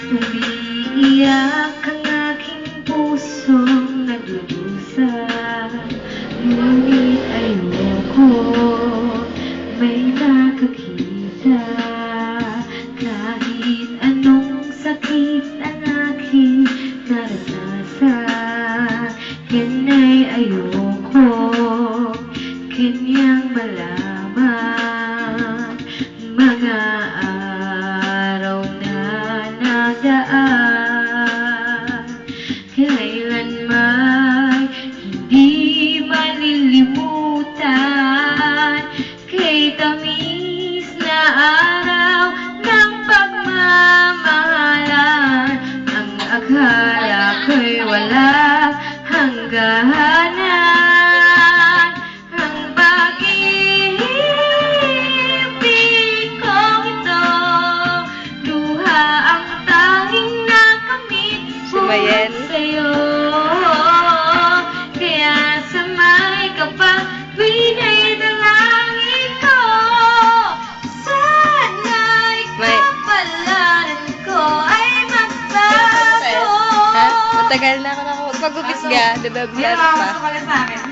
Umiiyak ang aking pusong nagdudusa, ngunit ayoko may nakakita. Kahit anong sakit ang aking naranasan, yan ay ayoko kanyang malaman. Mga araw na nagaan, kailanman hindi malilimutan. Kay tamis na araw ng pagmamahalan, ang akala ko'y wala hangganan. Ang pag-ibig kong ito, luha ang tanging nakamit buhat sa'yo. Kaya sa may kapag-binay dalangin ko, sana'y kapalaran ko ay magbago. Ha? Matagal na ako pag-upis ka, diba? Yan, gusto ko lang sa akin.